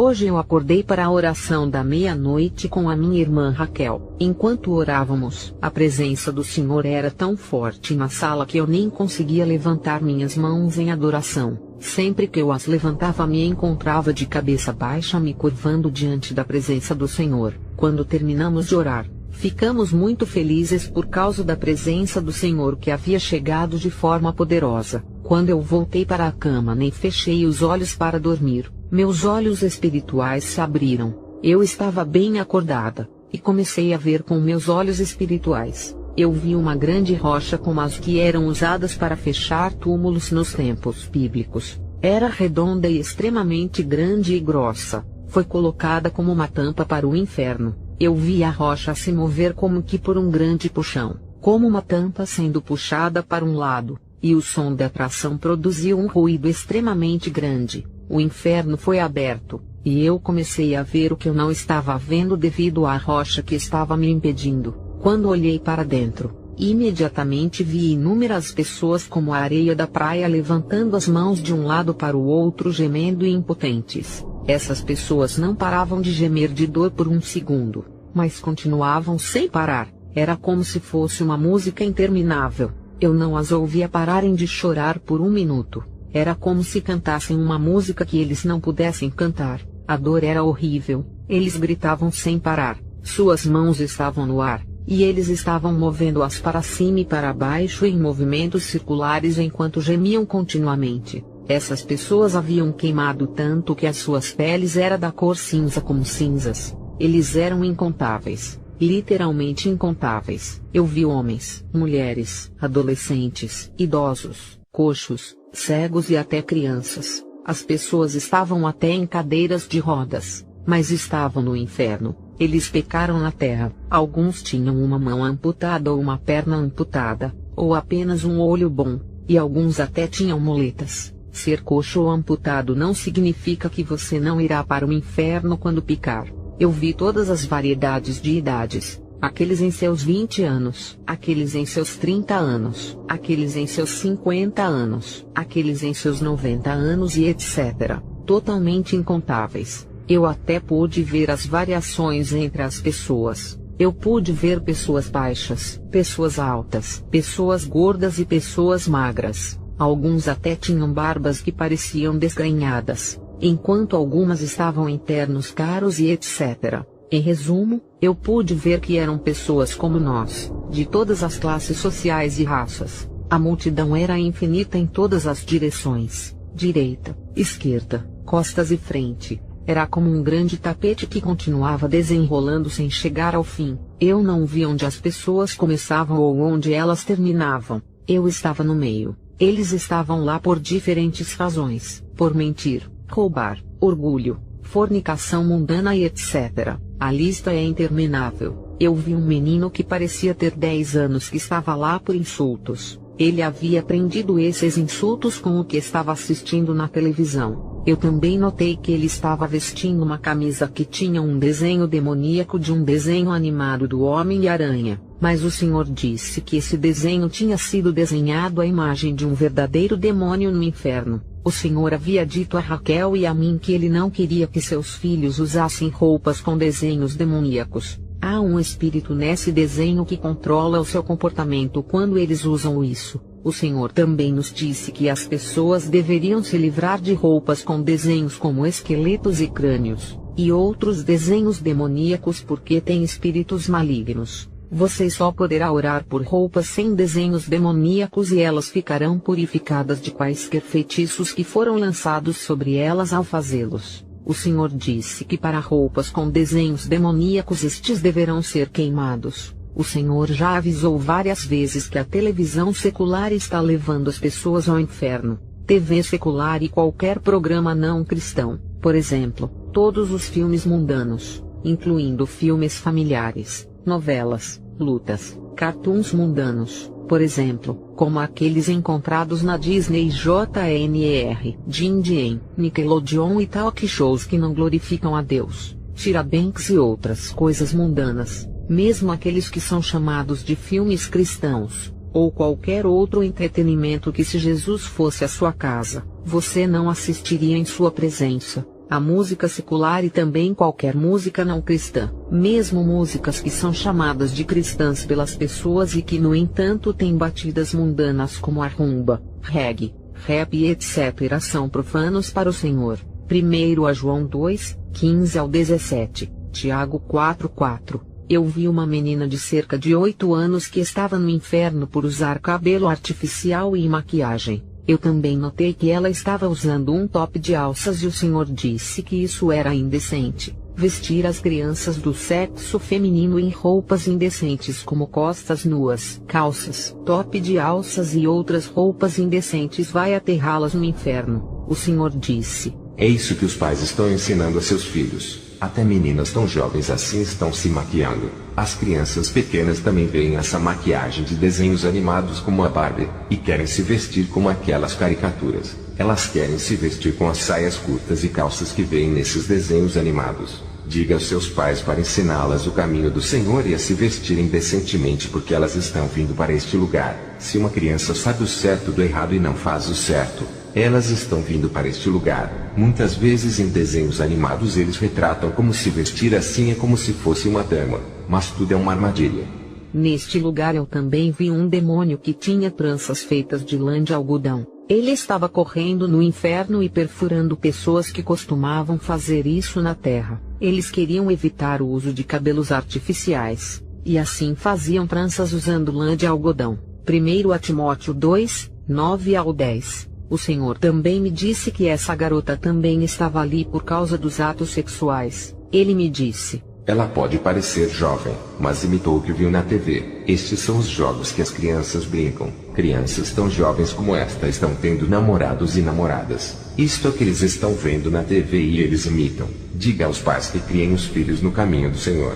Hoje eu acordei para a oração da meia-noite com a minha irmã Raquel. Enquanto orávamos, a presença do Senhor era tão forte na sala que eu nem conseguia levantar minhas mãos em adoração. Sempre que eu as levantava me encontrava de cabeça baixa me curvando diante da presença do Senhor. Quando terminamos de orar, ficamos muito felizes por causa da presença do Senhor que havia chegado de forma poderosa. Quando eu voltei para a cama nem fechei os olhos para dormir, meus olhos espirituais se abriram. Eu estava bem acordada, e comecei a ver com meus olhos espirituais. Eu vi uma grande rocha como as que eram usadas para fechar túmulos nos tempos bíblicos. Era redonda e extremamente grande e grossa. Foi colocada como uma tampa para o inferno. Eu vi a rocha se mover como que por um grande puxão, como uma tampa sendo puxada para um lado, e o som da tração produziu um ruído extremamente grande. O inferno foi aberto, e eu comecei a ver o que eu não estava vendo devido à rocha que estava me impedindo. Quando olhei para dentro, imediatamente vi inúmeras pessoas como a areia da praia levantando as mãos de um lado para o outro gemendo e impotentes. Essas pessoas não paravam de gemer de dor por um segundo, mas continuavam sem parar. Era como se fosse uma música interminável. Eu não as ouvia pararem de chorar por um minuto. Era como se cantassem uma música que eles não pudessem cantar. A dor era horrível. Eles gritavam sem parar. Suas mãos estavam no ar, e eles estavam movendo-as para cima e para baixo em movimentos circulares enquanto gemiam continuamente. Essas pessoas haviam queimado tanto que as suas peles eram da cor cinza como cinzas. Eles eram incontáveis, literalmente incontáveis. Eu vi homens, mulheres, adolescentes, idosos, coxos, cegos e até crianças. As pessoas estavam até em cadeiras de rodas, mas estavam no inferno. Eles pecaram na terra. Alguns tinham uma mão amputada ou uma perna amputada, ou apenas um olho bom, e alguns até tinham muletas. Ser coxo ou amputado não significa que você não irá para o inferno quando pecar. Eu vi todas as variedades de idades. Aqueles em seus 20 anos, aqueles em seus 30 anos, aqueles em seus 50 anos, aqueles em seus 90 anos e etc. Totalmente incontáveis. Eu até pude ver as variações entre as pessoas. Eu pude ver pessoas baixas, pessoas altas, pessoas gordas e pessoas magras. Alguns até tinham barbas que pareciam desgrenhadas, enquanto algumas estavam em ternos caros e etc. Em resumo, eu pude ver que eram pessoas como nós, de todas as classes sociais e raças. A multidão era infinita em todas as direções, direita, esquerda, costas e frente. Era como um grande tapete que continuava desenrolando sem chegar ao fim. Eu não vi onde as pessoas começavam ou onde elas terminavam. Eu estava no meio. Eles estavam lá por diferentes razões, por mentir, roubar, orgulho, fornicação mundana e etc. A lista é interminável. Eu vi um menino que parecia ter 10 anos que estava lá por insultos. Ele havia aprendido esses insultos com o que estava assistindo na televisão. Eu também notei que ele estava vestindo uma camisa que tinha um desenho demoníaco de um desenho animado do Homem-Aranha. Mas o Senhor disse que esse desenho tinha sido desenhado à imagem de um verdadeiro demônio no inferno. O Senhor havia dito a Raquel e a mim que ele não queria que seus filhos usassem roupas com desenhos demoníacos. Há um espírito nesse desenho que controla o seu comportamento quando eles usam isso. O Senhor também nos disse que as pessoas deveriam se livrar de roupas com desenhos como esqueletos e crânios, e outros desenhos demoníacos porque têm espíritos malignos. Você só poderá orar por roupas sem desenhos demoníacos e elas ficarão purificadas de quaisquer feitiços que foram lançados sobre elas ao fazê-los. O Senhor disse que para roupas com desenhos demoníacos estes deverão ser queimados. O Senhor já avisou várias vezes que a televisão secular está levando as pessoas ao inferno. TV secular e qualquer programa não cristão, por exemplo, todos os filmes mundanos, incluindo filmes familiares, novelas, lutas, cartoons mundanos, por exemplo, como aqueles encontrados na Disney, JNR, Disney, Nickelodeon e talk shows que não glorificam a Deus, Tyra Banks e outras coisas mundanas, mesmo aqueles que são chamados de filmes cristãos, ou qualquer outro entretenimento que se Jesus fosse à sua casa, você não assistiria em sua presença. a música secular e também qualquer música não cristã, mesmo músicas que são chamadas de cristãs pelas pessoas e que no entanto têm batidas mundanas como a rumba, reggae, rap e etc. são profanos para o Senhor. 1 João 2, 15 ao 17, Tiago 4:4. Eu vi uma menina de cerca de 8 anos que estava no inferno por usar cabelo artificial e maquiagem. Eu também notei que ela estava usando um top de alças e o Senhor disse que isso era indecente. Vestir as crianças do sexo feminino em roupas indecentes como costas nuas, calças, top de alças e outras roupas indecentes vai aterrá-las no inferno. O Senhor disse: é isso que os pais estão ensinando a seus filhos. Até meninas tão jovens assim estão se maquiando. As crianças pequenas também veem essa maquiagem de desenhos animados como a Barbie, e querem se vestir como aquelas caricaturas. Elas querem se vestir com as saias curtas e calças que veem nesses desenhos animados. Diga aos seus pais para ensiná-las o caminho do Senhor e a se vestirem decentemente porque elas estão vindo para este lugar. Se uma criança sabe o certo do errado e não faz o certo, elas estão vindo para este lugar. Muitas vezes em desenhos animados eles retratam como se vestir assim é como se fosse uma dama, mas tudo é uma armadilha. Neste lugar eu também vi um demônio que tinha tranças feitas de lã de algodão. Ele estava correndo no inferno e perfurando pessoas que costumavam fazer isso na terra. Eles queriam evitar o uso de cabelos artificiais, e assim faziam tranças usando lã de algodão. 1 Timóteo 2, 9 ao 10. O Senhor também me disse que essa garota também estava ali por causa dos atos sexuais. Ele me disse: ela pode parecer jovem, mas imitou o que viu na TV. Estes são os jogos que as crianças brincam. Crianças tão jovens como esta estão tendo namorados e namoradas. Isto é o que eles estão vendo na TV e eles imitam. Diga aos pais que criem os filhos no caminho do Senhor.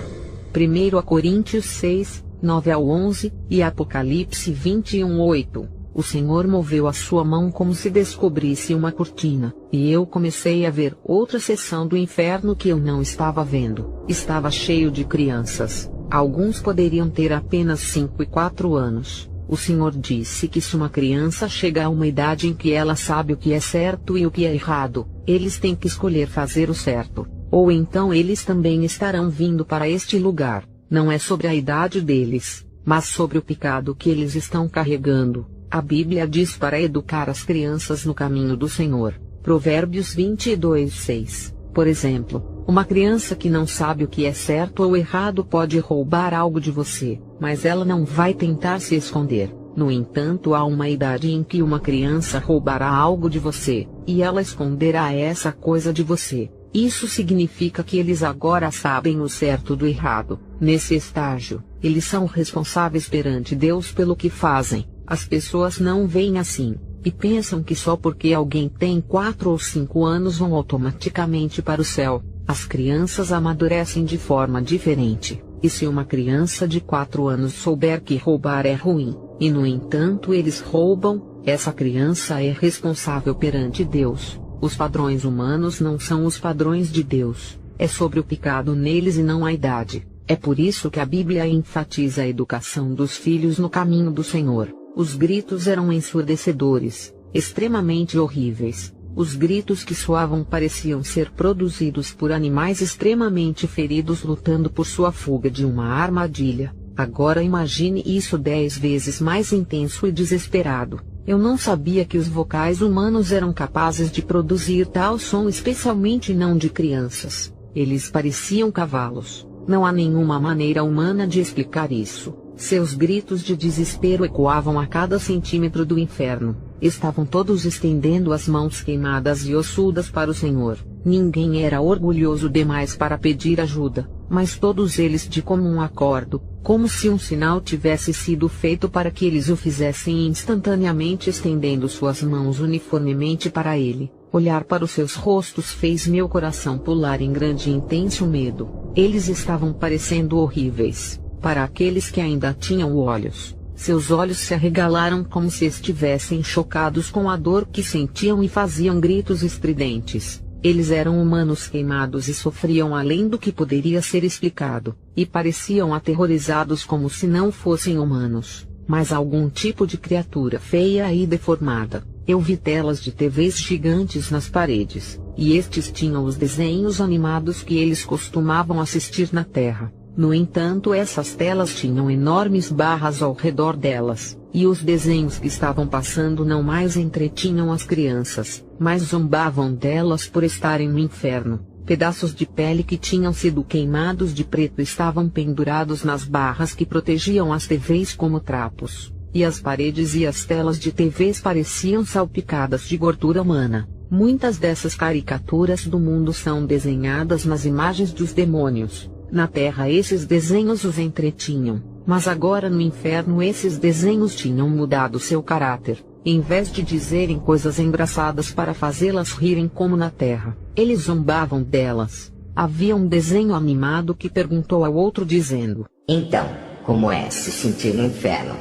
1 Coríntios 6, 9 ao 11, e Apocalipse 21, 8. O Senhor moveu a sua mão como se descobrisse uma cortina, e eu comecei a ver outra seção do inferno que eu não estava vendo. Estava cheio de crianças. Alguns poderiam ter apenas 5 e 4 anos. O Senhor disse que se uma criança chega a uma idade em que ela sabe o que é certo e o que é errado, eles têm que escolher fazer o certo, ou então eles também estarão vindo para este lugar. Não é sobre a idade deles, mas sobre o pecado que eles estão carregando. A Bíblia diz para educar as crianças no caminho do Senhor. Provérbios 22, 6. Por exemplo, uma criança que não sabe o que é certo ou errado pode roubar algo de você, mas ela não vai tentar se esconder. No entanto, há uma idade em que uma criança roubará algo de você, e ela esconderá essa coisa de você. Isso significa que eles agora sabem o certo do errado. Nesse estágio, eles são responsáveis perante Deus pelo que fazem. As pessoas não veem assim, e pensam que só porque alguém tem 4 ou 5 anos vão automaticamente para o céu. As crianças amadurecem de forma diferente, e se uma criança de 4 anos souber que roubar é ruim, e no entanto eles roubam, essa criança é responsável perante Deus. Os padrões humanos não são os padrões de Deus, é sobre o pecado neles e não a idade. É por isso que a Bíblia enfatiza a educação dos filhos no caminho do Senhor. Os gritos eram ensurdecedores, extremamente horríveis. Os gritos que soavam pareciam ser produzidos por animais extremamente feridos lutando por sua fuga de uma armadilha. Agora imagine isso 10 vezes mais intenso e desesperado. Eu não sabia que os vocais humanos eram capazes de produzir tal som, especialmente não de crianças. Eles pareciam cavalos. Não há nenhuma maneira humana de explicar isso. Seus gritos de desespero ecoavam a cada centímetro do inferno. Estavam todos estendendo as mãos queimadas e ossudas para o Senhor. Ninguém era orgulhoso demais para pedir ajuda, mas todos eles de comum acordo, como se um sinal tivesse sido feito para que eles o fizessem instantaneamente, estendendo suas mãos uniformemente para ele. Olhar para os seus rostos fez meu coração pular em grande e intenso medo. Eles estavam parecendo horríveis. Para aqueles que ainda tinham olhos, seus olhos se arregalaram como se estivessem chocados com a dor que sentiam e faziam gritos estridentes. Eles eram humanos queimados e sofriam além do que poderia ser explicado, e pareciam aterrorizados como se não fossem humanos, mas algum tipo de criatura feia e deformada. Eu vi telas de TVs gigantes nas paredes, e estes tinham os desenhos animados que eles costumavam assistir na Terra. No entanto, essas telas tinham enormes barras ao redor delas, e os desenhos que estavam passando não mais entretinham as crianças, mas zombavam delas por estarem no inferno. Pedaços de pele que tinham sido queimados de preto estavam pendurados nas barras que protegiam as TVs como trapos, e as paredes e as telas de TVs pareciam salpicadas de gordura humana. Muitas dessas caricaturas do mundo são desenhadas nas imagens dos demônios. Na Terra esses desenhos os entretinham, mas agora no inferno esses desenhos tinham mudado seu caráter. Em vez de dizerem coisas engraçadas para fazê-las rirem como na Terra, eles zombavam delas. Havia um desenho animado que perguntou ao outro dizendo: Então, como é se sentir no inferno?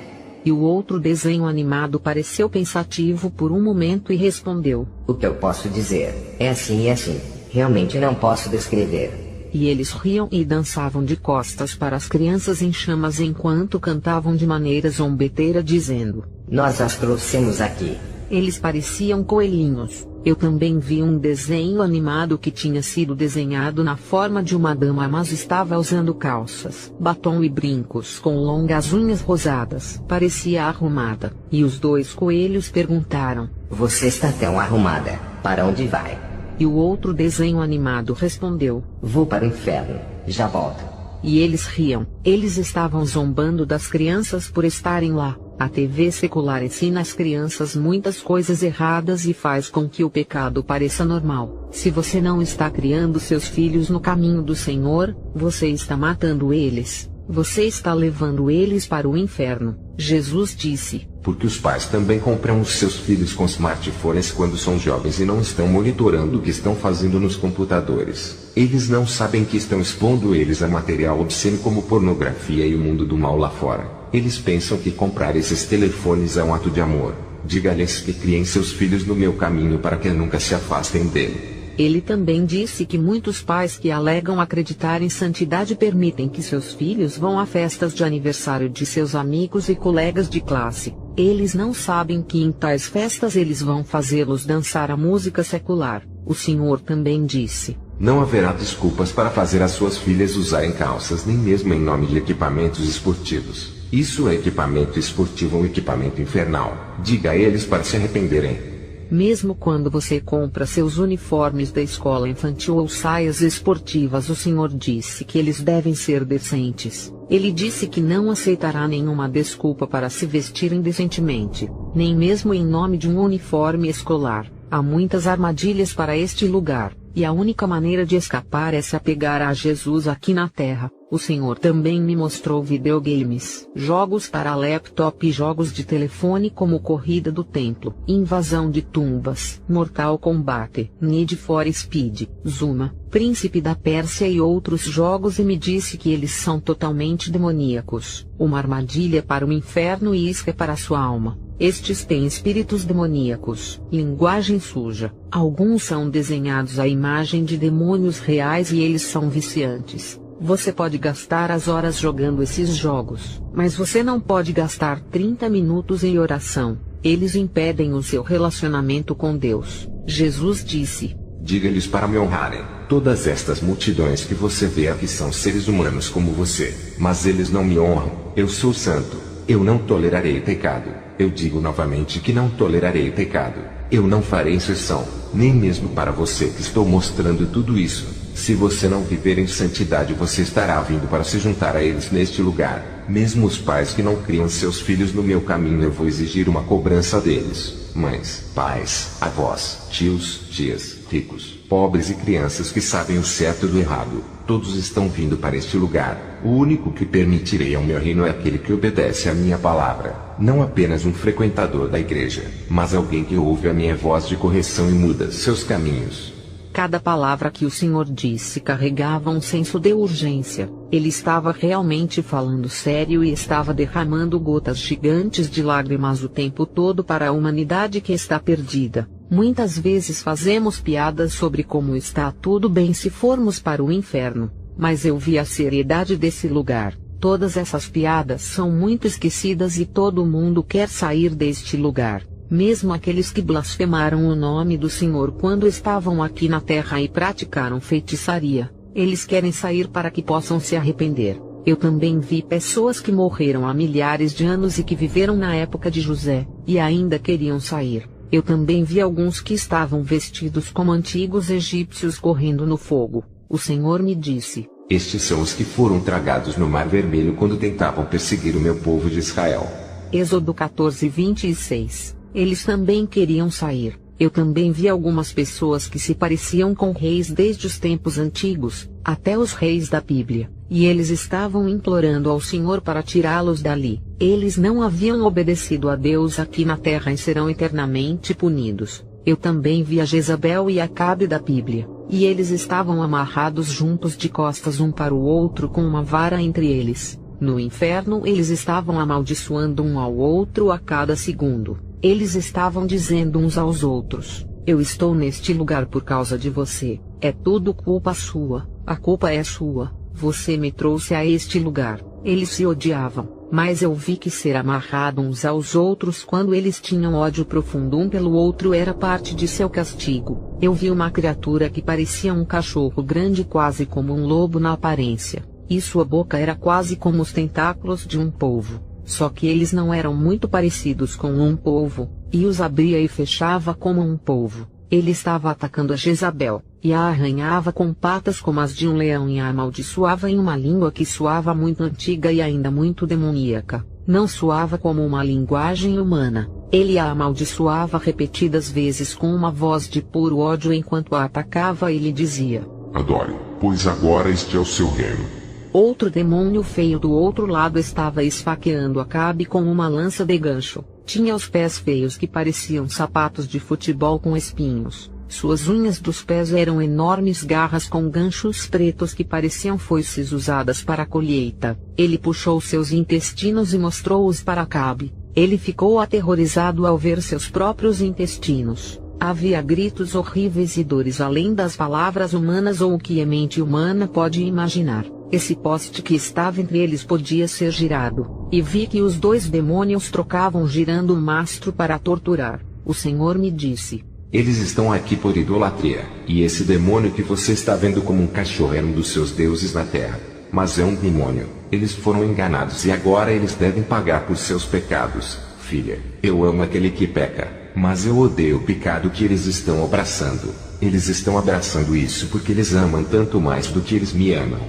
E o outro desenho animado pareceu pensativo por um momento e respondeu: O que eu posso dizer é assim e assim. Realmente não posso descrever. E eles riam e dançavam de costas para as crianças em chamas enquanto cantavam de maneira zombeteira dizendo: Nós as trouxemos aqui. Eles pareciam coelhinhos. Eu também vi um desenho animado que tinha sido desenhado na forma de uma dama, mas estava usando calças, batom e brincos com longas unhas rosadas. Parecia arrumada. E os dois coelhos perguntaram: Você está tão arrumada, para onde vai? E o outro desenho animado respondeu: Vou para o inferno, já volto. E eles riam. Eles estavam zombando das crianças por estarem lá. A TV secular ensina às crianças muitas coisas erradas e faz com que o pecado pareça normal. Se você não está criando seus filhos no caminho do Senhor, você está matando eles. Você está levando eles para o inferno. Jesus disse: Porque os pais também compram os seus filhos com smartphones quando são jovens e não estão monitorando o que estão fazendo nos computadores. Eles não sabem que estão expondo eles a material obsceno como pornografia e o mundo do mal lá fora. Eles pensam que comprar esses telefones é um ato de amor. Diga-lhes que criem seus filhos no meu caminho para que nunca se afastem dele. Ele também disse que muitos pais que alegam acreditar em santidade permitem que seus filhos vão a festas de aniversário de seus amigos e colegas de classe. Eles não sabem que em tais festas eles vão fazê-los dançar a música secular. O Senhor também disse: Não haverá desculpas para fazer as suas filhas usarem calças, nem mesmo em nome de equipamentos esportivos. Isso é equipamento esportivo ou equipamento infernal. Diga a eles para se arrependerem. Mesmo quando você compra seus uniformes da escola infantil ou saias esportivas, o Senhor disse que eles devem ser decentes. Ele disse que não aceitará nenhuma desculpa para se vestirem decentemente, nem mesmo em nome de um uniforme escolar. Há muitas armadilhas para este lugar, e a única maneira de escapar é se apegar a Jesus aqui na Terra. O Senhor também me mostrou videogames, jogos para laptop e jogos de telefone como Corrida do Templo, Invasão de Tumbas, Mortal Kombat, Need for Speed, Zuma, Príncipe da Pérsia e outros jogos, e me disse que eles são totalmente demoníacos, uma armadilha para o inferno e isca para sua alma. Estes têm espíritos demoníacos, linguagem suja. Alguns são desenhados à imagem de demônios reais e eles são viciantes. Você pode gastar as horas jogando esses jogos, mas você não pode gastar 30 minutos em oração. Eles impedem o seu relacionamento com Deus. Jesus disse: Diga-lhes para me honrarem. Todas estas multidões que você vê aqui são seres humanos como você, mas eles não me honram. Eu sou santo. Eu não tolerarei pecado. Eu digo novamente que não tolerarei pecado. Eu não farei exceção, nem mesmo para você que estou mostrando tudo isso. Se você não viver em santidade, você estará vindo para se juntar a eles neste lugar. Mesmo os pais que não criam seus filhos no meu caminho, eu vou exigir uma cobrança deles. Mães, pais, avós, tios, tias, ricos, pobres e crianças que sabem o certo do errado, todos estão vindo para este lugar. O único que permitirei ao meu reino é aquele que obedece à minha palavra. Não apenas um frequentador da igreja, mas alguém que ouve a minha voz de correção e muda seus caminhos. Cada palavra que o Senhor disse carregava um senso de urgência. Ele estava realmente falando sério e estava derramando gotas gigantes de lágrimas o tempo todo para a humanidade que está perdida. Muitas vezes fazemos piadas sobre como está tudo bem se formos para o inferno, mas eu vi a seriedade desse lugar. Todas essas piadas são muito esquecidas e todo mundo quer sair deste lugar. mesmo aqueles que blasfemaram o nome do Senhor quando estavam aqui na terra e praticaram feitiçaria, eles querem sair para que possam se arrepender. Eu também vi pessoas que morreram há milhares de anos e que viveram na época de José, e ainda queriam sair. Eu também vi alguns que estavam vestidos como antigos egípcios correndo no fogo. O Senhor me disse: estes são os que foram tragados no Mar Vermelho quando tentavam perseguir o meu povo de Israel. Êxodo 14:26. Eles também queriam sair. Eu também vi algumas pessoas que se pareciam com reis desde os tempos antigos, até os reis da Bíblia, e eles estavam implorando ao Senhor para tirá-los dali. Eles não haviam obedecido a Deus aqui na terra e serão eternamente punidos. Eu também vi a Jezabel e Acabe da Bíblia, e eles estavam amarrados juntos de costas um para o outro com uma vara entre eles. No inferno eles estavam amaldiçoando um ao outro a cada segundo. Eles estavam dizendo uns aos outros: eu estou neste lugar por causa de você, é tudo culpa sua, a culpa é sua, você me trouxe a este lugar. Eles se odiavam, mas eu vi que ser amarrado uns aos outros quando eles tinham ódio profundo um pelo outro era parte de seu castigo. Eu vi uma criatura que parecia um cachorro grande, quase como um lobo na aparência, e sua boca era quase como os tentáculos de um polvo. Só que eles não eram muito parecidos com um polvo, e os abria e fechava como um polvo. Ele estava atacando a Jezabel, e a arranhava com patas como as de um leão e a amaldiçoava em uma língua que soava muito antiga e ainda muito demoníaca. Não soava como uma linguagem humana. Ele a amaldiçoava repetidas vezes com uma voz de puro ódio enquanto a atacava e lhe dizia: adore, pois agora este é o seu reino. Outro demônio feio do outro lado estava esfaqueando Acabe com uma lança de gancho. Tinha os pés feios que pareciam sapatos de futebol com espinhos. Suas unhas dos pés eram enormes garras com ganchos pretos que pareciam foices usadas para a colheita. Ele puxou seus intestinos e mostrou-os para Acabe. Ele ficou aterrorizado ao ver seus próprios intestinos. Havia gritos horríveis e dores além das palavras humanas ou o que a mente humana pode imaginar. Esse poste que estava entre eles podia ser girado, e vi que os dois demônios trocavam girando o mastro para torturar. O Senhor me disse: eles estão aqui por idolatria, e esse demônio que você está vendo como um cachorro é um dos seus deuses na terra. Mas é um demônio. Eles foram enganados e agora eles devem pagar por seus pecados. Filha, eu amo aquele que peca, mas eu odeio o pecado que eles estão abraçando. Eles estão abraçando isso porque eles amam tanto mais do que eles me amam.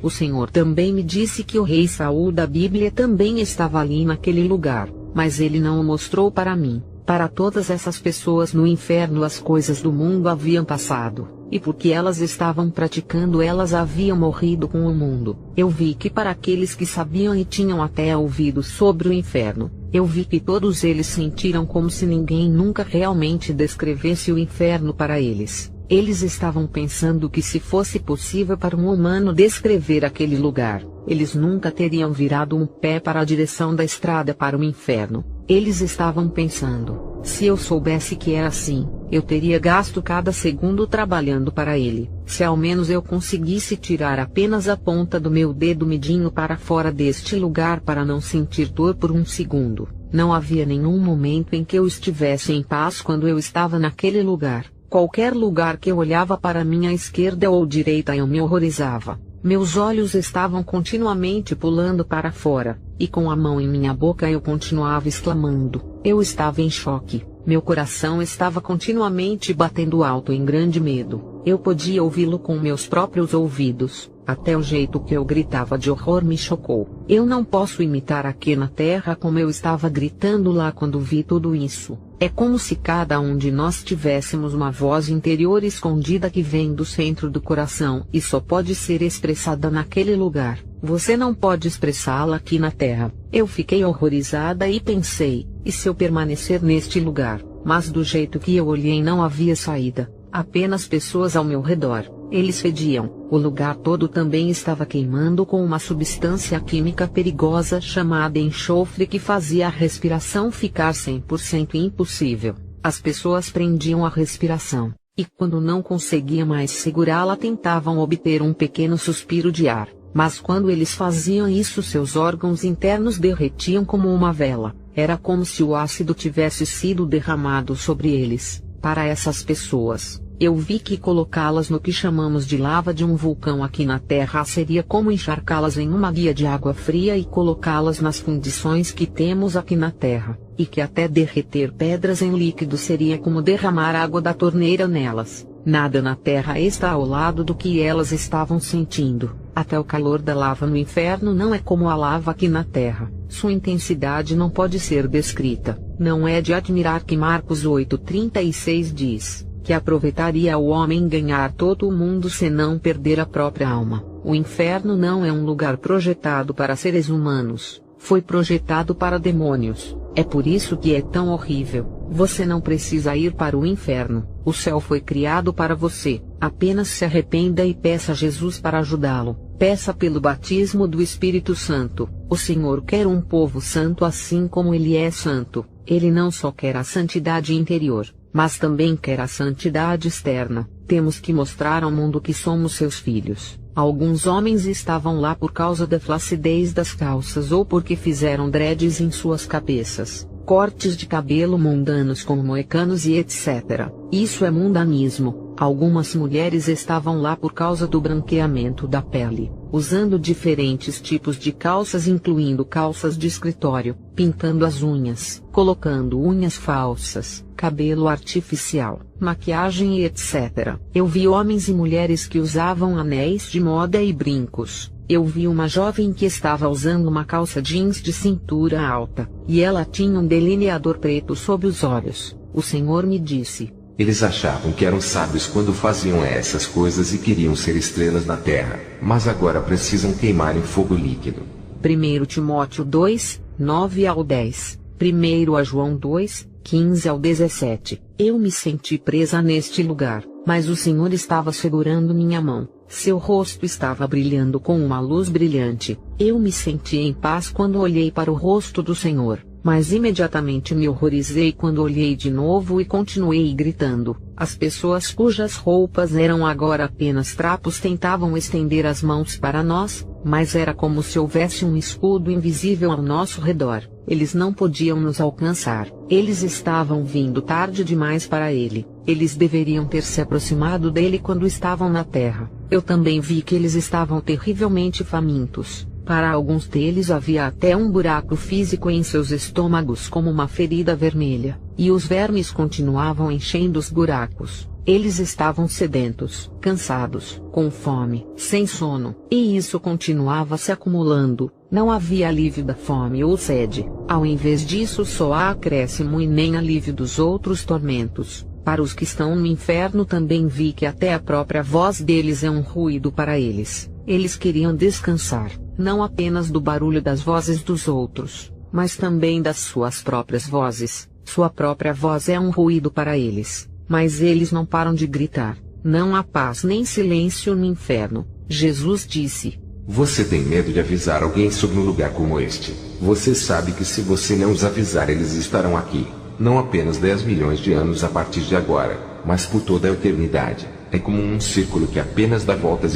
O Senhor também me disse que o rei Saul da Bíblia também estava ali naquele lugar, mas ele não o mostrou para mim. Para todas essas pessoas no inferno as coisas do mundo haviam passado, e porque elas estavam praticando elas haviam morrido com o mundo. Eu vi que para aqueles que sabiam e tinham até ouvido sobre o inferno, eu vi que todos eles sentiram como se ninguém nunca realmente descrevesse o inferno para eles. Eles estavam pensando que se fosse possível para um humano descrever aquele lugar, eles nunca teriam virado um pé para a direção da estrada para o inferno. Eles estavam pensando: se eu soubesse que era assim, eu teria gasto cada segundo trabalhando para ele. Se ao menos eu conseguisse tirar apenas a ponta do meu dedo midinho para fora deste lugar para não sentir dor por um segundo. Não havia nenhum momento em que eu estivesse em paz quando eu estava naquele lugar. Qualquer lugar que eu olhava para minha esquerda ou direita eu me horrorizava. Meus olhos estavam continuamente pulando para fora, e com a mão em minha boca eu continuava exclamando. Eu estava em choque. Meu coração estava continuamente batendo alto em grande medo. Eu podia ouvi-lo com meus próprios ouvidos. Até o jeito que eu gritava de horror me chocou. Eu não posso imitar aqui na terra como eu estava gritando lá quando vi tudo isso. É como se cada um de nós tivéssemos uma voz interior escondida que vem do centro do coração e só pode ser expressada naquele lugar. Você não pode expressá-la aqui na terra. Eu fiquei horrorizada e pensei: e se eu permanecer neste lugar? Mas do jeito que eu olhei não havia saída. Apenas pessoas ao meu redor. Eles fediam. O lugar todo também estava queimando com uma substância química perigosa chamada enxofre que fazia a respiração ficar 100% impossível. As pessoas prendiam a respiração, e quando não conseguiam mais segurá-la tentavam obter um pequeno suspiro de ar. Mas quando eles faziam isso seus órgãos internos derretiam como uma vela. Era como se o ácido tivesse sido derramado sobre eles. Para essas pessoas, eu vi que colocá-las no que chamamos de lava de um vulcão aqui na Terra seria como encharcá-las em uma guia de água fria e colocá-las nas condições que temos aqui na Terra, e que até derreter pedras em líquido seria como derramar água da torneira nelas. Nada na Terra está ao lado do que elas estavam sentindo. Até o calor da lava no inferno não é como a lava aqui na Terra. Sua intensidade não pode ser descrita. Não é de admirar que Marcos 8,36 diz que aproveitaria ao homem ganhar todo o mundo se não perder a própria alma. O inferno não é um lugar projetado para seres humanos. Foi projetado para demônios. É por isso que é tão horrível. Você não precisa ir para o inferno. O céu foi criado para você. Apenas se arrependa e peça a Jesus para ajudá-lo. Peça pelo batismo do Espírito Santo. O Senhor quer um povo santo assim como Ele é santo. Ele não só quer a santidade interior, mas também quer a santidade externa. Temos que mostrar ao mundo que somos seus filhos. Alguns homens estavam lá por causa da flacidez das calças ou porque fizeram dreads em suas cabeças, cortes de cabelo mundanos como moicanos e etc. Isso é mundanismo. Algumas mulheres estavam lá por causa do branqueamento da pele, usando diferentes tipos de calças incluindo calças de escritório, pintando as unhas, colocando unhas falsas, cabelo artificial, maquiagem e etc. Eu vi homens e mulheres que usavam anéis de moda e brincos. Eu vi uma jovem que estava usando uma calça jeans de cintura alta, e ela tinha um delineador preto sob os olhos. O Senhor me disse: eles achavam que eram sábios quando faziam essas coisas e queriam ser estrelas na terra, mas agora precisam queimar em fogo líquido. 1 Timóteo 2, 9 ao 10, 1 João 2, 15 ao 17. Eu me senti presa neste lugar, mas o Senhor estava segurando minha mão. Seu rosto estava brilhando com uma luz brilhante. Eu me senti em paz quando olhei para o rosto do Senhor. Mas imediatamente me horrorizei quando olhei de novo e continuei gritando. As pessoas cujas roupas eram agora apenas trapos tentavam estender as mãos para nós, mas era como se houvesse um escudo invisível ao nosso redor. Eles não podiam nos alcançar. Eles estavam vindo tarde demais para ele. Eles deveriam ter se aproximado dele quando estavam na terra. Eu também vi que eles estavam terrivelmente famintos. Para alguns deles havia até um buraco físico em seus estômagos como uma ferida vermelha, e os vermes continuavam enchendo os buracos. Eles estavam sedentos, cansados, com fome, sem sono, e isso continuava se acumulando. Não havia alívio da fome ou sede. Ao invés disso, só há acréscimo e nem alívio dos outros tormentos. Para os que estão no inferno também vi que até a própria voz deles é um ruído para eles. Eles queriam descansar, não apenas do barulho das vozes dos outros, mas também das suas próprias vozes. Sua própria voz é um ruído para eles, mas eles não param de gritar. Não há paz nem silêncio no inferno. Jesus disse: você tem medo de avisar alguém sobre um lugar como este? Você sabe que se você não os avisar eles estarão aqui, não apenas 10 milhões de anos a partir de agora, mas por toda a eternidade. É como um círculo que apenas dá voltas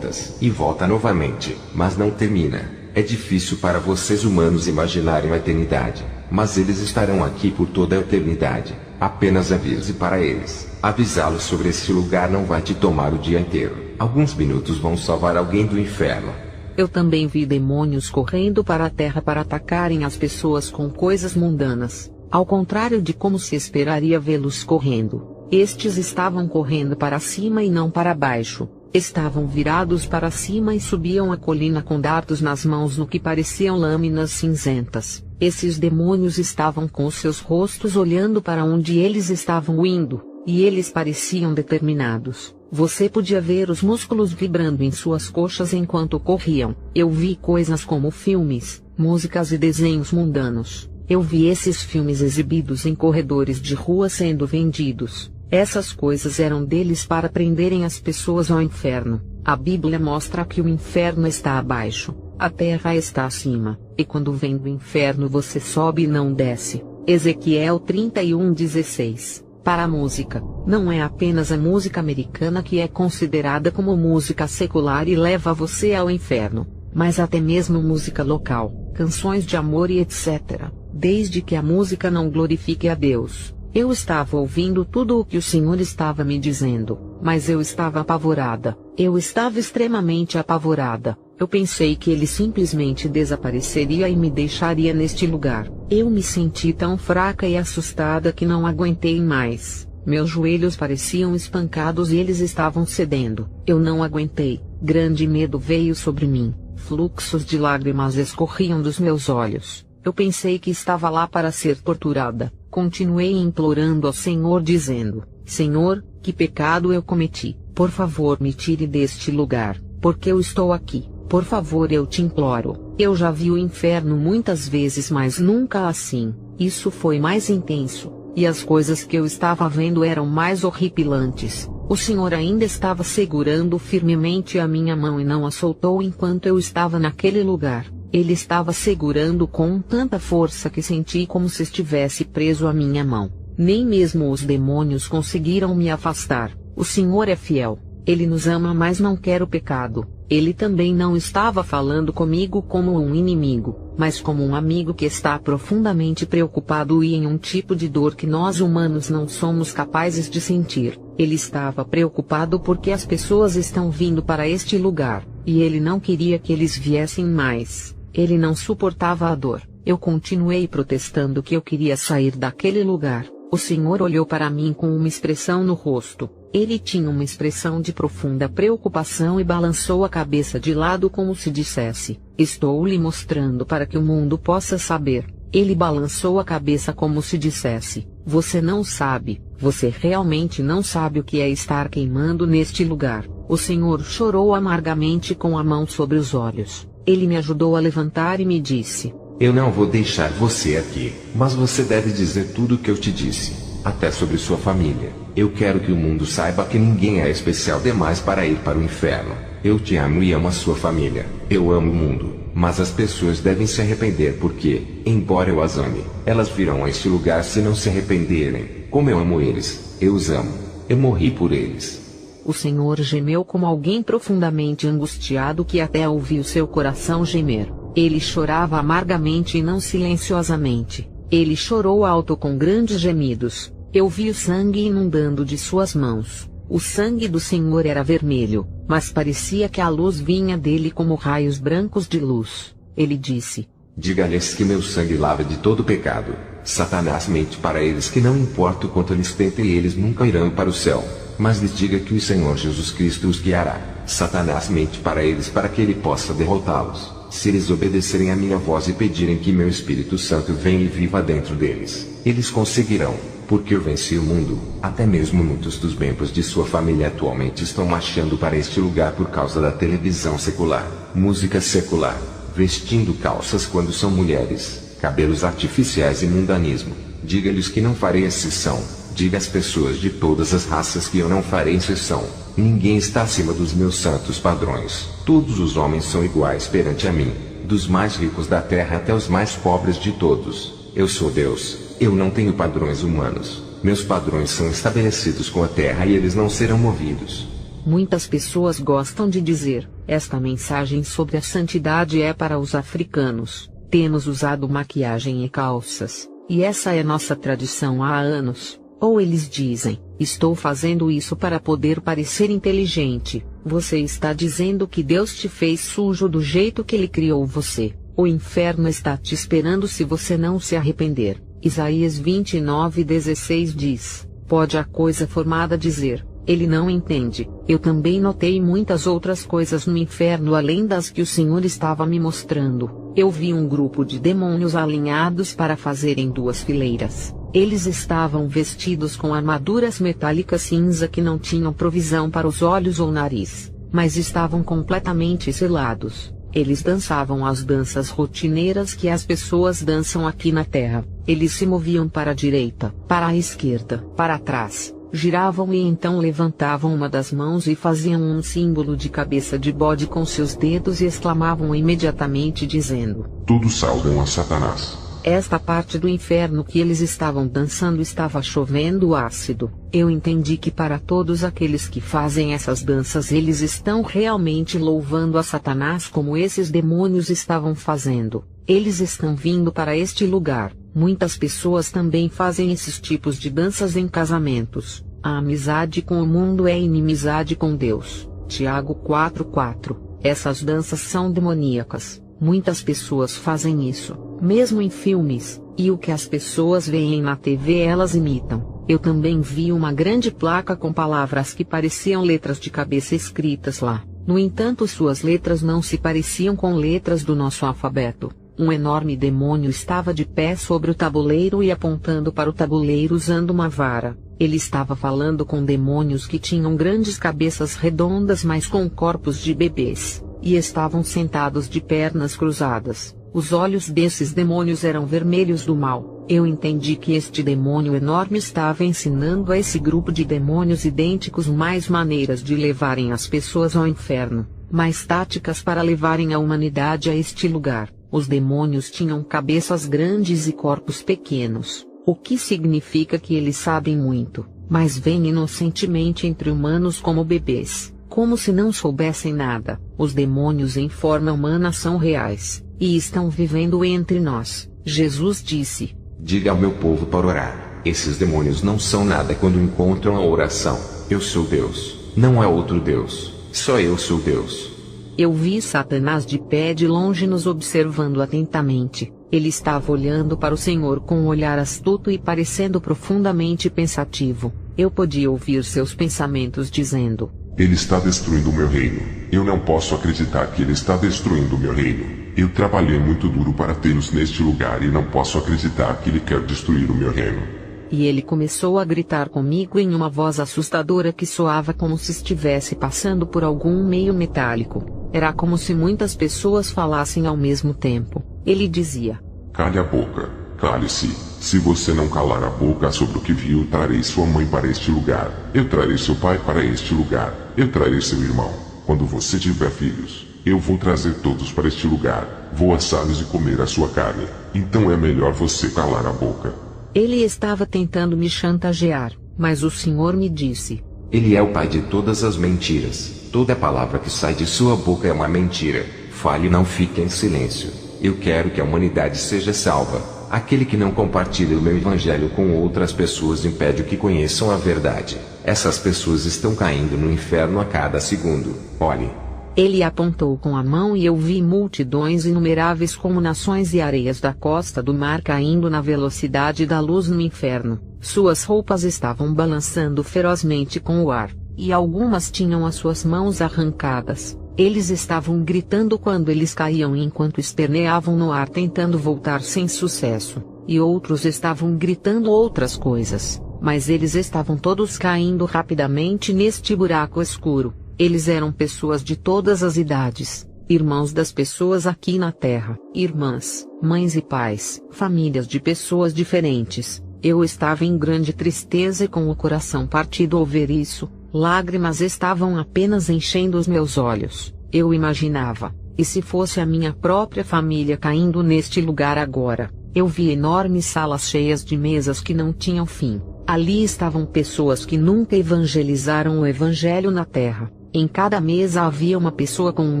e volta novamente, mas não termina. É difícil para vocês humanos imaginarem a eternidade, mas eles estarão aqui por toda a eternidade. Apenas avise para eles. Avisá-los sobre esse lugar não vai te tomar o dia inteiro. Alguns minutos vão salvar alguém do inferno. Eu também vi demônios correndo para a terra para atacarem as pessoas com coisas mundanas. Ao contrário de como se esperaria vê-los correndo, estes estavam correndo para cima e não para baixo. Estavam virados para cima e subiam a colina com dardos nas mãos no que pareciam lâminas cinzentas. Esses demônios estavam com seus rostos olhando para onde eles estavam indo, e eles pareciam determinados. Você podia ver os músculos vibrando em suas coxas enquanto corriam. Eu vi coisas como filmes, músicas e desenhos mundanos. Eu vi esses filmes exibidos em corredores de rua sendo vendidos. Essas coisas eram deles para prenderem as pessoas ao inferno. A Bíblia mostra que o inferno está abaixo, a terra está acima, e quando vem do inferno você sobe e não desce. Ezequiel 31:16. Para a música, não é apenas a música americana que é considerada como música secular e leva você ao inferno, mas até mesmo música local, canções de amor e etc. desde que a música não glorifique a Deus. Eu estava ouvindo tudo o que o Senhor estava me dizendo, mas eu estava apavorada. Eu estava extremamente apavorada. Eu pensei que ele simplesmente desapareceria e me deixaria neste lugar. Eu me senti tão fraca e assustada que não aguentei mais. Meus joelhos pareciam espancados e eles estavam cedendo. Eu não aguentei. Grande medo veio sobre mim. Fluxos de lágrimas escorriam dos meus olhos. Eu pensei que estava lá para ser torturada. Continuei implorando ao Senhor dizendo: Senhor, que pecado eu cometi? Por favor me tire deste lugar, porque eu estou aqui. Por favor, eu te imploro. Eu já vi o inferno muitas vezes, mas nunca assim. Isso foi mais intenso, e as coisas que eu estava vendo eram mais horripilantes. O Senhor ainda estava segurando firmemente a minha mão e não a soltou enquanto eu estava naquele lugar. Ele estava segurando com tanta força que senti como se estivesse preso à minha mão. Nem mesmo os demônios conseguiram me afastar. O Senhor é fiel. Ele nos ama, mas não quer o pecado. Ele também não estava falando comigo como um inimigo, mas como um amigo que está profundamente preocupado e em um tipo de dor que nós humanos não somos capazes de sentir. Ele estava preocupado porque as pessoas estão vindo para este lugar, e ele não queria que eles viessem mais. Ele não suportava a dor. Eu continuei protestando que eu queria sair daquele lugar. O Senhor olhou para mim com uma expressão no rosto. Ele tinha uma expressão de profunda preocupação e balançou a cabeça de lado como se dissesse: estou lhe mostrando para que o mundo possa saber. Ele balançou a cabeça como se dissesse: você não sabe, você realmente não sabe o que é estar queimando neste lugar. O Senhor chorou amargamente com a mão sobre os olhos. Ele me ajudou a levantar e me disse: eu não vou deixar você aqui, mas você deve dizer tudo o que eu te disse, até sobre sua família. Eu quero que o mundo saiba que ninguém é especial demais para ir para o inferno. Eu te amo e amo a sua família. Eu amo o mundo, mas as pessoas devem se arrepender porque, embora eu as ame, elas virão a este lugar se não se arrependerem. Como eu amo eles, eu os amo. Eu morri por eles. O Senhor gemeu como alguém profundamente angustiado que até ouviu seu coração gemer. Ele chorava amargamente e não silenciosamente. Ele chorou alto com grandes gemidos. Eu vi o sangue inundando de suas mãos. O sangue do Senhor era vermelho, mas parecia que a luz vinha dele como raios brancos de luz. Ele disse: diga-lhes que meu sangue lava de todo pecado. Satanás mente para eles que não importa o quanto eles tentem, eles nunca irão para o céu. Mas lhes diga que o Senhor Jesus Cristo os guiará. Satanás mente para eles para que ele possa derrotá-los. Se eles obedecerem à minha voz e pedirem que meu Espírito Santo venha e viva dentro deles, eles conseguirão, porque eu venci o mundo. Até mesmo muitos dos membros de sua família atualmente estão marchando para este lugar por causa da televisão secular, música secular, vestindo calças quando são mulheres, cabelos artificiais e mundanismo. Diga-lhes que não farei exceção. Diga às pessoas de todas as raças que eu não farei exceção. Ninguém está acima dos meus santos padrões. Todos os homens são iguais perante a mim, dos mais ricos da terra até os mais pobres de todos. Eu sou Deus. Eu não tenho padrões humanos. Meus padrões são estabelecidos com a terra e eles não serão movidos. Muitas pessoas gostam de dizer: esta mensagem sobre a santidade é para os africanos. Temos usado maquiagem e calças, e essa é nossa tradição há anos. Ou eles dizem: estou fazendo isso para poder parecer inteligente. Você está dizendo que Deus te fez sujo do jeito que Ele criou você. O inferno está te esperando se você não se arrepender. Isaías 29:16 diz: pode a coisa formada dizer: ele não entende. Eu também notei muitas outras coisas no inferno além das que o Senhor estava me mostrando. Eu vi um grupo de demônios alinhados para fazerem duas fileiras. Eles estavam vestidos com armaduras metálicas cinza que não tinham provisão para os olhos ou nariz, mas estavam completamente selados. Eles dançavam as danças rotineiras que as pessoas dançam aqui na Terra. Eles se moviam para a direita, para a esquerda, para trás, giravam e então levantavam uma das mãos e faziam um símbolo de cabeça de bode com seus dedos e exclamavam imediatamente dizendo: todos saudam a Satanás. Esta parte do inferno que eles estavam dançando estava chovendo ácido. Eu entendi que para todos aqueles que fazem essas danças eles estão realmente louvando a Satanás como esses demônios estavam fazendo. Eles estão vindo para este lugar, Muitas pessoas também fazem esses tipos de danças em casamentos. A amizade com o mundo é inimizade com Deus. Tiago 4:4. Essas danças são demoníacas. Muitas pessoas fazem isso, mesmo em filmes, e o que as pessoas veem na TV elas imitam. Eu também vi uma grande placa com palavras que pareciam letras de cabeça escritas lá. No entanto, suas letras não se pareciam com letras do nosso alfabeto. Um enorme demônio estava de pé sobre o tabuleiro e apontando para o tabuleiro usando uma vara. Ele estava falando com demônios que tinham grandes cabeças redondas mas com corpos de bebês, e estavam sentados de pernas cruzadas. Os olhos desses demônios eram vermelhos do mal. Eu entendi que este demônio enorme estava ensinando a esse grupo de demônios idênticos mais maneiras de levarem as pessoas ao inferno, mais táticas para levarem a humanidade a este lugar. Os demônios tinham cabeças grandes e corpos pequenos, o que significa que eles sabem muito, mas vêm inocentemente entre humanos como bebês, como se não soubessem nada. Os demônios em forma humana são reais, e estão vivendo entre nós. Jesus disse: diga ao meu povo para orar. Esses demônios não são nada quando encontram a oração. Eu sou Deus, não há outro Deus, só eu sou Deus. Eu vi Satanás de pé de longe nos observando atentamente. Ele estava olhando para o Senhor com um olhar astuto e parecendo profundamente pensativo. Eu podia ouvir seus pensamentos dizendo: ele está destruindo o meu reino. Eu não posso acreditar que ele está destruindo o meu reino. Eu trabalhei muito duro para tê-los neste lugar e não posso acreditar que ele quer destruir o meu reino. E ele começou a gritar comigo em uma voz assustadora que soava como se estivesse passando por algum meio metálico. Era como se muitas pessoas falassem ao mesmo tempo. Ele dizia: cale a boca, cale-se. Se você não calar a boca sobre o que viu, trarei sua mãe para este lugar. Eu trarei seu pai para este lugar. Eu trarei seu irmão. Quando você tiver filhos, eu vou trazer todos para este lugar. Vou assá-los e comer a sua carne. Então é melhor você calar a boca. Ele estava tentando me chantagear, mas o Senhor me disse: ele é o pai de todas as mentiras. Toda palavra que sai de sua boca é uma mentira. Fale e não fique em silêncio. Eu quero que a humanidade seja salva. Aquele que não compartilha o meu evangelho com outras pessoas impede que conheçam a verdade. Essas pessoas estão caindo no inferno a cada segundo. Olhe. Ele apontou com a mão e eu vi multidões inumeráveis como nações e areias da costa do mar caindo na velocidade da luz no inferno. Suas roupas estavam balançando ferozmente com o ar, e algumas tinham as suas mãos arrancadas. Eles estavam gritando quando eles caíam enquanto esperneavam no ar tentando voltar sem sucesso, e outros estavam gritando outras coisas, mas eles estavam todos caindo rapidamente neste buraco escuro. Eles eram pessoas de todas as idades, irmãos das pessoas aqui na terra, irmãs, mães e pais, famílias de pessoas diferentes. Eu estava em grande tristeza e com o coração partido ao ver isso. Lágrimas estavam apenas enchendo os meus olhos. Eu imaginava, e se fosse a minha própria família caindo neste lugar agora? Eu vi enormes salas cheias de mesas que não tinham fim. Ali estavam pessoas que nunca evangelizaram o evangelho na terra. Em cada mesa havia uma pessoa com um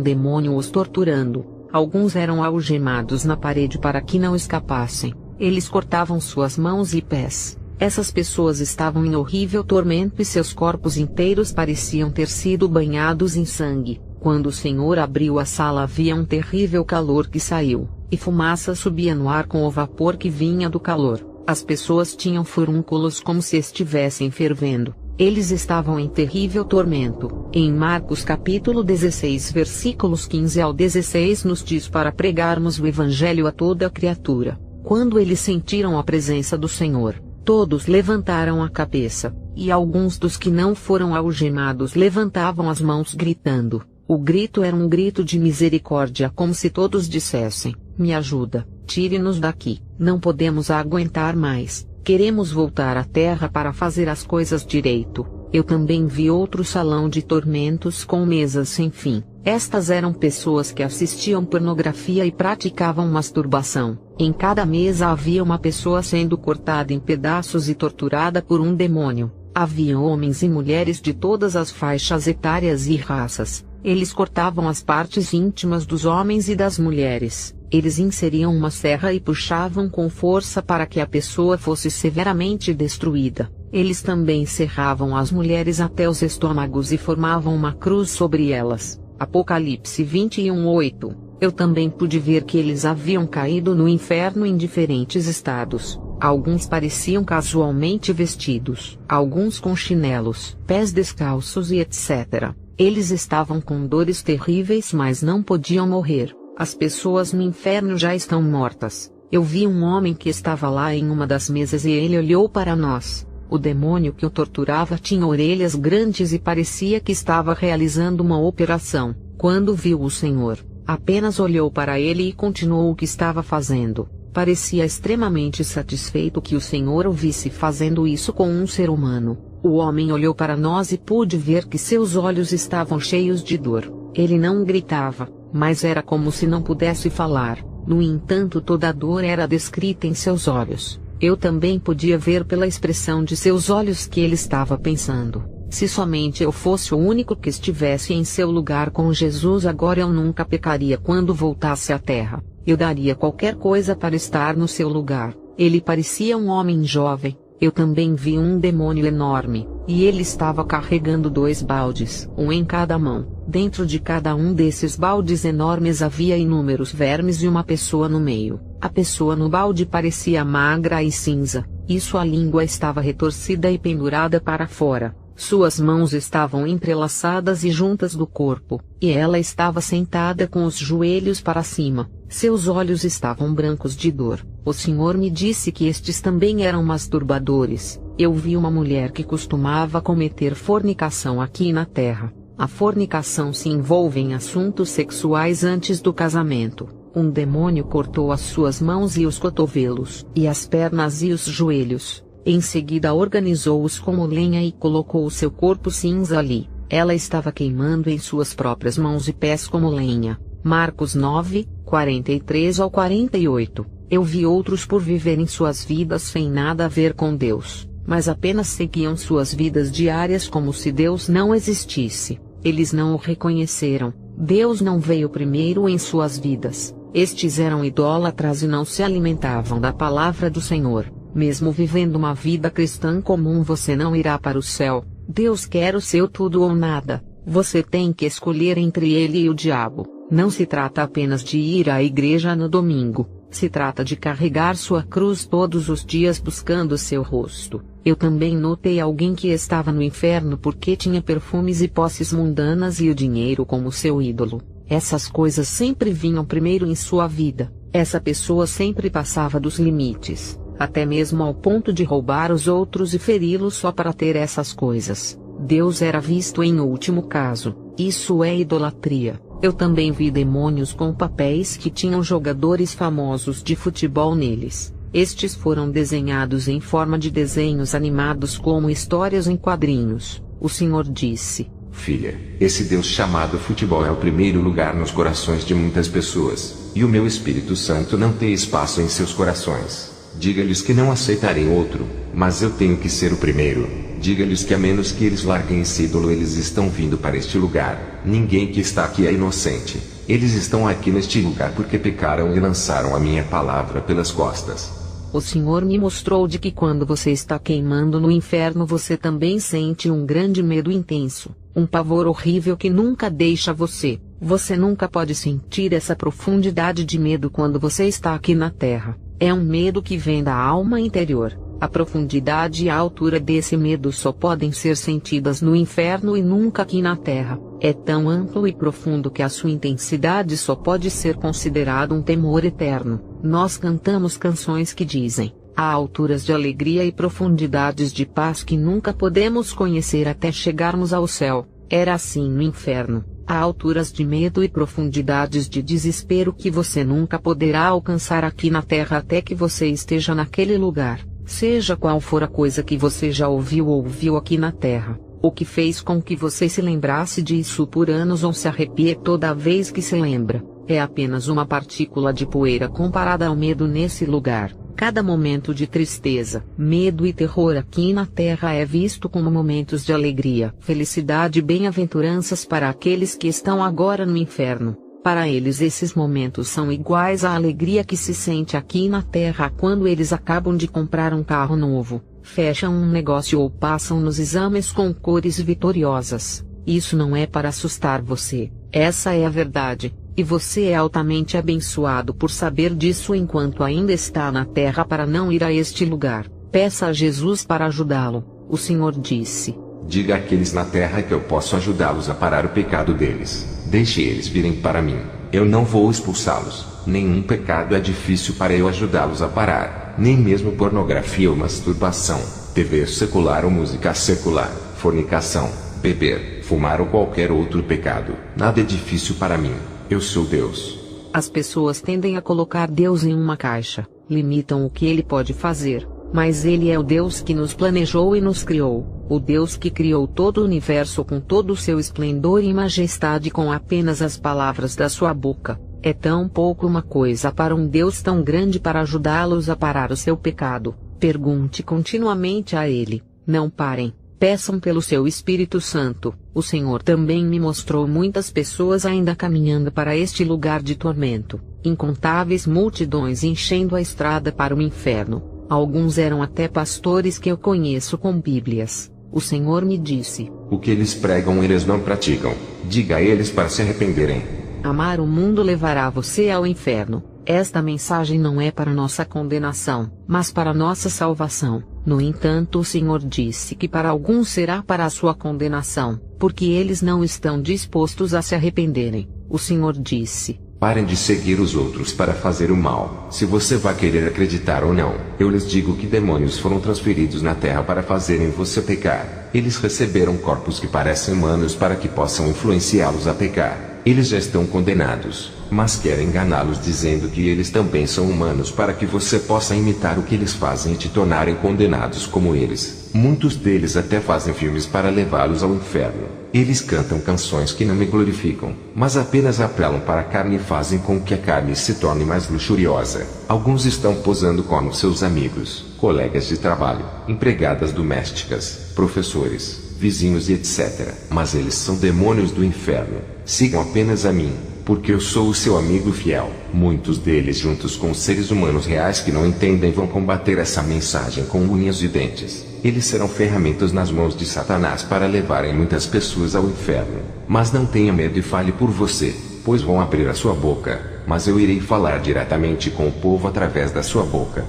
demônio os torturando. Alguns eram algemados na parede para que não escapassem. Eles cortavam suas mãos e pés. Essas pessoas estavam em horrível tormento e seus corpos inteiros pareciam ter sido banhados em sangue. Quando o Senhor abriu a sala havia um terrível calor que saiu, e fumaça subia no ar com o vapor que vinha do calor. As pessoas tinham furúnculos como se estivessem fervendo. Eles estavam em terrível tormento. Em Marcos capítulo 16 versículos 15 ao 16 nos diz para pregarmos o evangelho a toda criatura. Quando eles sentiram a presença do Senhor, todos levantaram a cabeça, e alguns dos que não foram algemados levantavam as mãos gritando. O grito era um grito de misericórdia, como se todos dissessem: me ajuda, tire-nos daqui, não podemos aguentar mais, queremos voltar à terra para fazer as coisas direito. Eu também vi outro salão de tormentos com mesas sem fim. Estas eram pessoas que assistiam pornografia e praticavam masturbação. Em cada mesa havia uma pessoa sendo cortada em pedaços e torturada por um demônio. Havia homens e mulheres de todas as faixas etárias e raças. Eles cortavam as partes íntimas dos homens e das mulheres. Eles inseriam uma serra e puxavam com força para que a pessoa fosse severamente destruída. Eles também serravam as mulheres até os estômagos e formavam uma cruz sobre elas. Apocalipse 21:8. Eu também pude ver que eles haviam caído no inferno em diferentes estados. Alguns pareciam casualmente vestidos, alguns com chinelos, pés descalços e etc. Eles estavam com dores terríveis, mas não podiam morrer. As pessoas no inferno já estão mortas. Eu vi um homem que estava lá em uma das mesas e ele olhou para nós. O demônio que o torturava tinha orelhas grandes e parecia que estava realizando uma operação. Quando viu o Senhor, apenas olhou para ele e continuou o que estava fazendo. Parecia extremamente satisfeito que o Senhor o visse fazendo isso com um ser humano. O homem olhou para nós e pude ver que seus olhos estavam cheios de dor. Ele não gritava, mas era como se não pudesse falar. No entanto, toda a dor era descrita em seus olhos. Eu também podia ver pela expressão de seus olhos que ele estava pensando: se somente eu fosse o único que estivesse em seu lugar com Jesus agora, eu nunca pecaria quando voltasse à terra. Eu daria qualquer coisa para estar no seu lugar. Ele parecia um homem jovem. Eu também vi um demônio enorme, e ele estava carregando 2 baldes, um em cada mão. Dentro de cada um desses baldes enormes havia inúmeros vermes e uma pessoa no meio. A pessoa no balde parecia magra e cinza, e sua língua estava retorcida e pendurada para fora. Suas mãos estavam entrelaçadas e juntas do corpo, e ela estava sentada com os joelhos para cima. Seus olhos estavam brancos de dor. O Senhor me disse que estes também eram masturbadores. Eu vi uma mulher que costumava cometer fornicação aqui na terra. A fornicação se envolve em assuntos sexuais antes do casamento. Um demônio cortou as suas mãos e os cotovelos, e as pernas e os joelhos. Em seguida organizou-os como lenha e colocou o seu corpo cinza ali. Ela estava queimando em suas próprias mãos e pés como lenha. Marcos 9, 43-48. Eu vi outros por viverem suas vidas sem nada a ver com Deus, mas apenas seguiam suas vidas diárias como se Deus não existisse. Eles não o reconheceram. Deus não veio primeiro em suas vidas. Estes eram idólatras e não se alimentavam da palavra do Senhor. Mesmo vivendo uma vida cristã comum, você não irá para o céu. Deus quer o seu tudo ou nada. Você tem que escolher entre ele e o diabo. Não se trata apenas de ir à igreja no domingo. Se trata de carregar sua cruz todos os dias buscando seu rosto. Eu também notei alguém que estava no inferno porque tinha perfumes e posses mundanas e o dinheiro como seu ídolo. Essas coisas sempre vinham primeiro em sua vida. Essa pessoa sempre passava dos limites, até mesmo ao ponto de roubar os outros e feri-los só para ter essas coisas. Deus era visto em último caso. Isso é idolatria. Eu também vi demônios com papéis que tinham jogadores famosos de futebol neles. Estes foram desenhados em forma de desenhos animados como histórias em quadrinhos. O Senhor disse: Filha, esse Deus chamado futebol é o primeiro lugar nos corações de muitas pessoas, e o meu Espírito Santo não tem espaço em seus corações. Diga-lhes que não aceitarei outro, mas eu tenho que ser o primeiro. Diga-lhes que a menos que eles larguem esse ídolo, eles estão vindo para este lugar. Ninguém que está aqui é inocente. Eles estão aqui neste lugar porque pecaram e lançaram a minha palavra pelas costas. O Senhor me mostrou de que quando você está queimando no inferno, você também sente um grande medo intenso, um pavor horrível que nunca deixa você. Você nunca pode sentir essa profundidade de medo quando você está aqui na terra. É um medo que vem da alma interior. A profundidade e a altura desse medo só podem ser sentidas no inferno e nunca aqui na terra. É tão amplo e profundo que a sua intensidade só pode ser considerado um temor eterno. Nós cantamos canções que dizem: há alturas de alegria e profundidades de paz que nunca podemos conhecer até chegarmos ao céu. Era assim no inferno. Há alturas de medo e profundidades de desespero que você nunca poderá alcançar aqui na terra até que você esteja naquele lugar. Seja qual for a coisa que você já ouviu ou viu aqui na terra, o que fez com que você se lembrasse disso por anos ou se arrepie toda vez que se lembra, é apenas uma partícula de poeira comparada ao medo nesse lugar. Cada momento de tristeza, medo e terror aqui na terra é visto como momentos de alegria, felicidade e bem-aventuranças para aqueles que estão agora no inferno. Para eles esses momentos são iguais à alegria que se sente aqui na Terra quando eles acabam de comprar um carro novo, fecham um negócio ou passam nos exames com cores vitoriosas. Isso não é para assustar você, essa é a verdade, e você é altamente abençoado por saber disso enquanto ainda está na Terra para não ir a este lugar. Peça a Jesus para ajudá-lo, o Senhor disse. Diga àqueles na terra que eu posso ajudá-los a parar o pecado deles. Deixe eles virem para mim. Eu não vou expulsá-los. Nenhum pecado é difícil para eu ajudá-los a parar. Nem mesmo pornografia ou masturbação, TV secular ou música secular, fornicação, beber, fumar ou qualquer outro pecado. Nada é difícil para mim. Eu sou Deus. As pessoas tendem a colocar Deus em uma caixa, limitam o que ele pode fazer. Mas ele é o Deus que nos planejou e nos criou, o Deus que criou todo o universo com todo o seu esplendor e majestade com apenas as palavras da sua boca. É tão pouco uma coisa para um Deus tão grande para ajudá-los a parar o seu pecado. Pergunte continuamente a ele, não parem, peçam pelo seu Espírito Santo. O Senhor também me mostrou muitas pessoas ainda caminhando para este lugar de tormento, incontáveis multidões enchendo a estrada para o inferno. Alguns eram até pastores que eu conheço com Bíblias. O Senhor me disse: o que eles pregam eles não praticam. Diga a eles para se arrependerem. Amar o mundo levará você ao inferno. Esta mensagem não é para nossa condenação, mas para nossa salvação. No entanto, o Senhor disse que para alguns será para a sua condenação, porque eles não estão dispostos a se arrependerem. O Senhor disse: parem de seguir os outros para fazer o mal. Se você vai querer acreditar ou não, eu lhes digo que demônios foram transferidos na terra para fazerem você pecar. Eles receberam corpos que parecem humanos para que possam influenciá-los a pecar. Eles já estão condenados, mas querem enganá-los dizendo que eles também são humanos para que você possa imitar o que eles fazem e te tornarem condenados como eles. Muitos deles até fazem filmes para levá-los ao inferno. Eles cantam canções que não me glorificam, mas apenas apelam para a carne e fazem com que a carne se torne mais luxuriosa. Alguns estão posando como seus amigos, colegas de trabalho, empregadas domésticas, professores, vizinhos e etc. Mas eles são demônios do inferno. Sigam apenas a mim, porque eu sou o seu amigo fiel. Muitos deles, juntos com seres humanos reais que não entendem, vão combater essa mensagem com unhas e dentes. Eles serão ferramentas nas mãos de Satanás para levarem muitas pessoas ao inferno. Mas não tenha medo e fale por você, pois vão abrir a sua boca, mas eu irei falar diretamente com o povo através da sua boca.